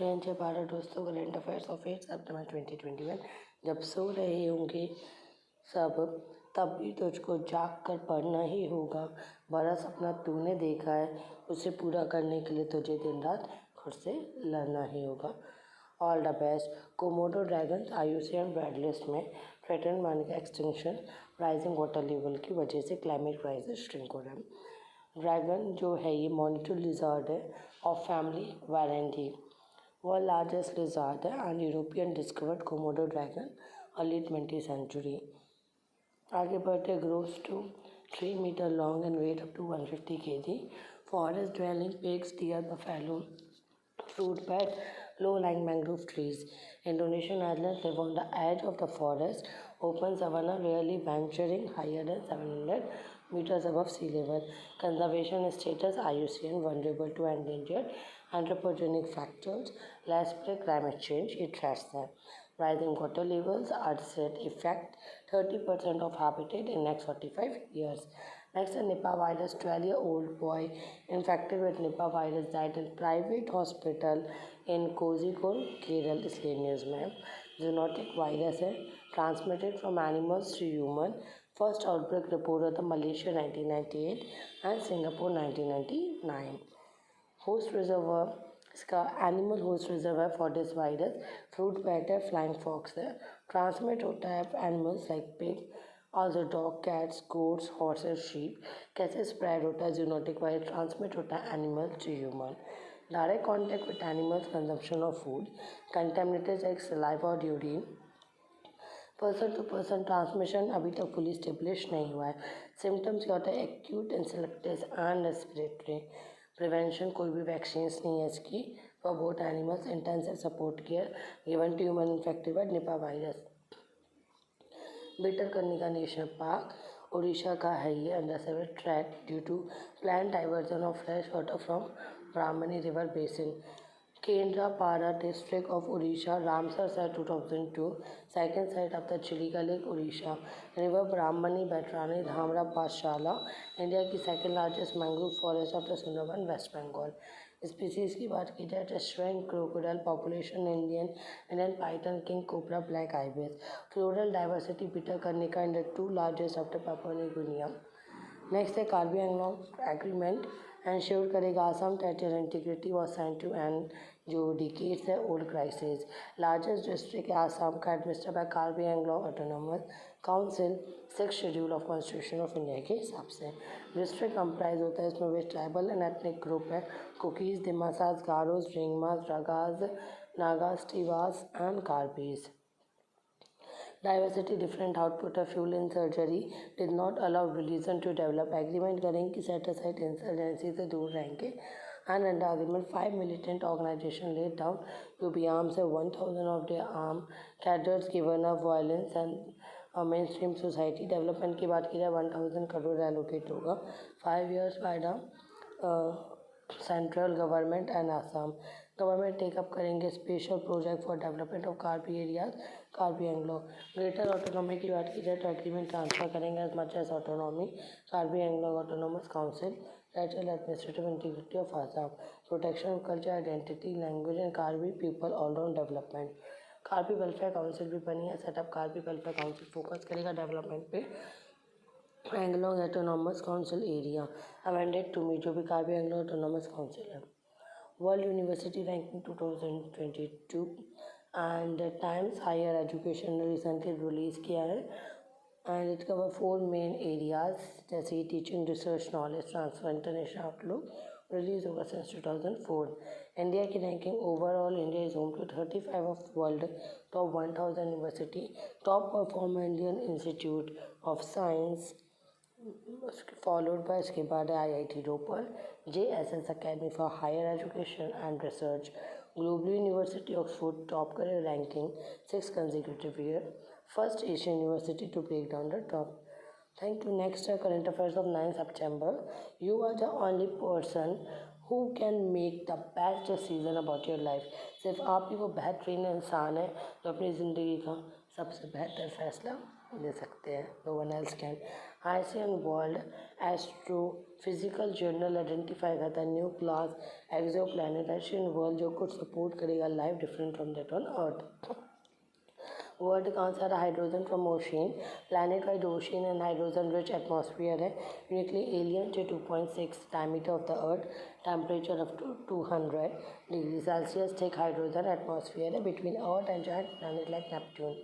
जय भारत दोस्तों, current affairs of 8 सितंबर 2021। जब सो रहे होंगे सब तब भी तुझको जाग कर पढ़ना ही होगा। बड़ा सपना तूने देखा है, उसे पूरा करने के लिए तुझे दिन रात खुद से लड़ना ही होगा। All the best. Komodo dragons IUCN red list में थ्रेटन माने का एक्सटिंक्शन राइजिंग वाटर लेवल की वजह से क्लाइमेट क्राइसिस श्रिंक हो रहा है। ड्रैगन जो है ये मॉनिटर लिजार्ड है of family Varanidae. World largest lizard and European discovered Komodo dragon early 20th century. आगे बढ़ते grows to 3 meter long and weight up to 150 kg. Forest dwelling pigs, deer, buffalo, fruit bat, low-lying mangrove trees. Indonesian islands live on the edge of the forest, open savanna, rarely venturing higher than 700 meters above sea level. Conservation status IUCN vulnerable to endangered anthropogenic factors, less climate change, it threats them. Rising water levels are said affect 30% of habitat in next 45 years. Next, a Nipah virus. 12-year-old boy infected with Nipah virus died in private hospital in Kozhikode, Kerala. इसलिए news में zoonotic virus है, transmitted from animals to human. First outbreak report होता Malaysia 1998 and Singapore 1999. Host reservoir इसका animal host reservoir है for this virus. Fruit bat है, flying fox है. Transmit होता है animals like pig, also dog, cats, goats, horses, sheep. कैसे spread होता है जूनोटिक वायरस? ट्रांसमिट होता है animal to human. Direct contact with animals, consumption of food, contaminated like saliva और urine. Person to person transmission अभी तक fully establish नहीं हुआ है. सिम्टम्स क्या होता है? Acute encephalitis and respiratory. Prevention कोई भी वैक्सीन नहीं है इसकी. For both animals intensive support care given to human infected by Nipah virus. Bhitarkanika national park Orissa का है ये, under severe threat due to plan diversion of fresh water from Brahmani river basin. Kendrapara district of Odisha, Ramsar site 2002, second site of the Chilika Lake, Odisha. River Brahmani, Batrani, Dhamra, Pashala, India की second largest mangrove forest of the Sundarban, West Bengal. Species की बात की जाए तो श्वेन crocodile population, Indian python, king cobra, black ibis. Floral diversity बीटा करने का India 2 largest after Papua New Guinea. Next है कार्बी एंगलॉन्ग एग्रीमेंट एंश्योर करेगा Assam territorial integrity was sign to end जो डिकेट्स है ओल्ड क्राइसिस. लार्जेस्ट डिस्ट्रिक्ट है आसाम का, administer by Karbi Anglong autonomous council, 6 schedule of constitution of India के हिसाब से. डिस्ट्रिक्ट कंप्राइज होता है इसमें west tribal and ethnic group है, कुकीज़, दिमासाज, गारोज, रिंगमास, रगाज, Nagas, Tiwas and Karbis. Diversity different output of fuel in surgery did not allow religion to develop. Agreement करेंगे कि सेटासाइट इंसर्जेंसी से दूर रहेंगे. And under agreement 5 militant organisation laid down to be arms है 1000 of their arm cadres given up violence and mainstream society. Development की बात की जाए 1000 करोड़ एलोकेट होगा 5 years by the central government and Assam government take up करेंगे special project for development of Karbi areas Karbi Anglong. Greater autonomy की बात की जाए तो एग्रीमेंट ट्रांसफर करेंगे as much as autonomy Karbi Anglong autonomous council, natural administrative integrity of Assam, protection of culture identity language and Karbi people all round development. Karbi welfare council भी बनी है, set up Karbi welfare council focus करेगा डेवलपमेंट पे. Anglong autonomous council area amended to me जो भी Karbi Anglong autonomous council है. World university ranking 2022 and Times higher education ने recently release किया है. And it cover 4 main areas जैसे teaching, research, knowledge transfer, international outlook. Release होगा सिंस 2004. इंडिया की ranking overall India is home to 35 of world top 1000 university. Top performer Indian institute of science followed by इसके बाद IIT Ropar, JSS academy for higher education and research. Global university Oxford top करे ranking 6 consecutive year. First Asian university to break down the top. Thank you. Next, current affairs of 9 September. You are the only person who can make the best decision about your life. सिर्फ आप ही वो बेहतरीन इंसान है जो अपनी ज़िंदगी का सबसे बेहतर फैसला ले सकते हैं. No one else can. Hycean world astrophysical journal identify करता है new class exoplanet Hycean world जो कुछ सपोर्ट करेगा life different from that on earth. World कौन सा hydrogen from ocean planet wide ocean and hydrogen rich atmosphere है uniquely alien जो 2.6 diameter of the earth temperature up to 200 degree celsius thick hydrogen atmosphere है between earth and giant planet like Neptune.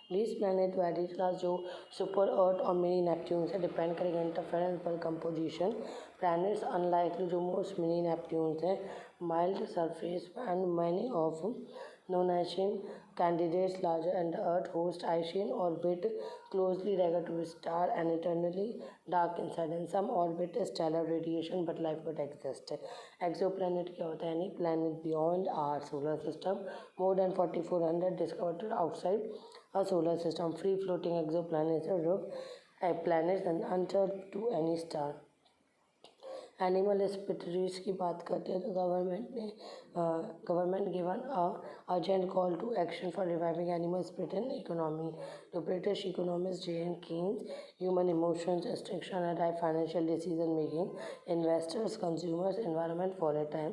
These planets very class जो super earth और mini Neptune से depend करेगा interference पर composition. Planets unlikely जो most mini Neptune है mild surface and many of non Hycean candidates larger and earth host Hycean orbit closely रहेगा to star and eternally dark inside and some orbit stellar radiation but life could exist. Exoplanet क्या होता है यानी planet beyond our solar system more than 4400 discovered outside a solar system. Free floating exoplanets are planets and answer to any star. Animal species की बात करते हैं तो government given urgent call to action for reviving animal spirit in economy. जो British economist J N. Keynes human emotions extraction and high financial decision making investors consumers environment for a time.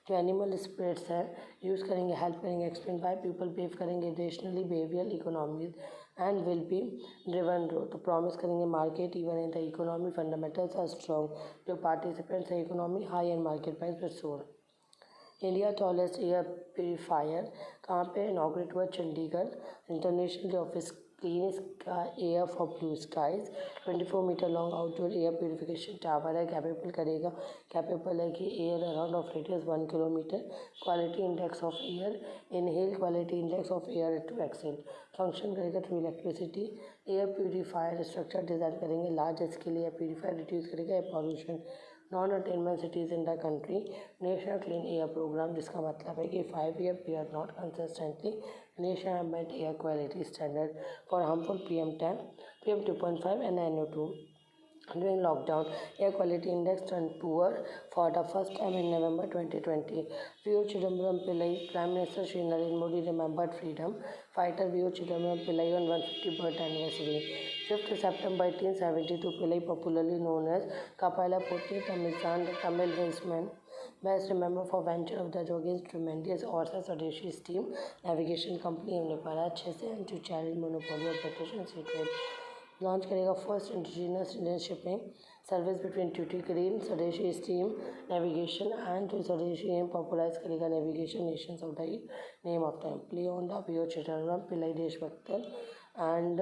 जो animal spirits हैं use करेंगे help करेंगे explain by people behave करेंगे rationally behavioural economies and will be driven growth. तो promise करेंगे market even in the economy fundamentals are strong. जो participants है economy high and market price पर soar. India tallest air purifier कहाँ पे inaugurate हुआ Chandigarh. International office clean air for blue skies 24 metre long outdoor air purification tower है. Capable है कि air around of radius 1 kilometre. Quality index of air inhale quality index of air to excel. Function करेगा through electricity. Air purifier structure design करेंगे large scale air purifier reduce करेगा air pollution. Non attainment cities in the country national clean air programme जिसका मतलब है कि 5 year we are not consistently national met air quality standard for harmful PM10 PM2.5 and NO2. During lockdown, air quality index turned poor for the first time in November 2020. V.O. Chidambaram Pillai, Prime Minister Shri Narendra Modi remembered freedom fighter V.O. Chidambaram Pillai on 150th birth anniversary. 5th September 1872, Pillai, popularly known as Kapala Potti, Tamil raceman, best remembered for venture of the against tremendous Orsa Swadeshi Steam Navigation Company in Nepal, 6 and to challenge monopoly of British and sea trade. Launch करेगा first indigenous Indian shipping service between Tuticorin Swadeshi steam navigation and to Swadeshi M popularise करेगा navigation nations of the name of time. Play on the V O. Chidambaram Pillai Deshabhaktan and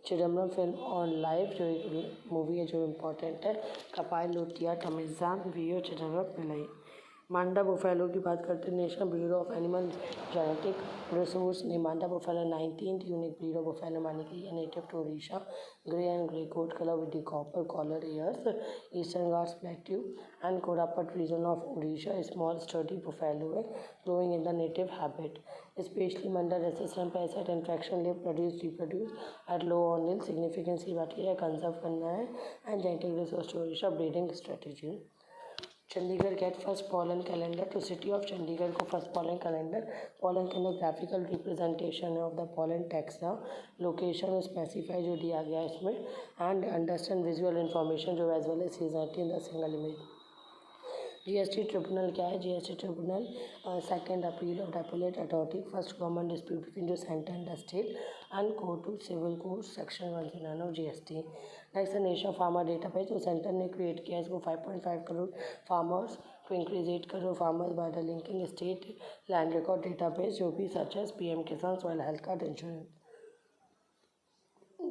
Chidambaram film on life जो एक movie है जो important है. Kappalottiya Thamizhan V O. Chidambaram Pillai. Manda buffalo की बात करते हैं national bureau of animal genetic resource ने Manda buffalo 19th unique breed of buffalo मानी गई है native to Odisha. Grey and grey coat colour with the copper collar ears eastern Ghats plateau and Koraput region of Odisha. Small study buffalo है growing in the native habit specially Manda resistant parasite infection live reproduce at low on hill. Significance की बात है conserve करना है and genetic resource to Odisha breeding strategy. Chandigarh get first pollen calendar to city of Chandigarh को first pollen calendar. Pollen के अंदर graphical representation है of the pollen taxa location specify जो दिया गया है इसमें एंड अंडरस्टैंड विजुअल इन्फॉर्मेशन जो as well as seasonality in the single image. GST tribunal क्या है. GST tribunal 2nd appeal of appellate authority first government dispute between जो centre and the state and court to civil court section 109 of GST. Next national farmer database जो centre ने create किया है इसको 5.5 crore farmers to increase 8 crore farmers by the linking state land record database जो भी such as PM Kisan soil health card insurance.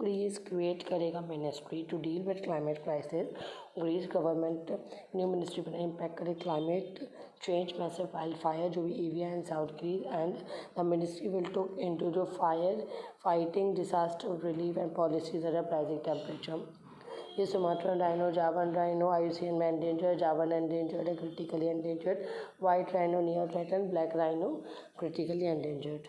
Greece create करेगा ministry to deal with climate crisis. Greece government new ministry बना impact करे climate change massive wildfire जो भी Evia and south Greece and the ministry will took into जो fire fighting disaster relief and policies eight pricing temperature. ये Sumatran rhino Javan rhino IUCN में endangered Javan endangered है critically endangered. White rhino near threaten black rhino critically endangered.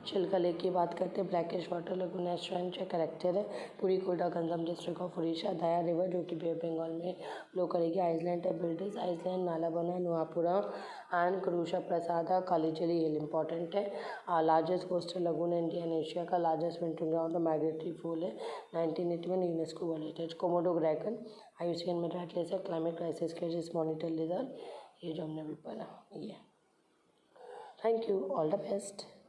Chilka lake की बात करते हैं, brackish water lagoon एस्चुएंट character है। पुरीकोटा Ganjam district of Orissa. Daya river जो कि बे ऑफ बंगाल में फ्लो करेगी। आइसलैंड टेबिलिटीज island, Nalabana, Nuapara and Krushnaprasad. कालीचेरी हिल इंपॉर्टेंट है। Largest coastal lagoon India and Asia का। लार्जेस्ट विंटरिंग ग्राउंड और माइग्रेटरी फूल है। 1981 UNESCO world heritage. Komodo dragon IUCN में ट्रैक लेकर क्लाइमेट क्राइसिस के जिस मॉनिटर लेजर, ये जो हमने अभी पढ़ा ये। Thank you, all the best.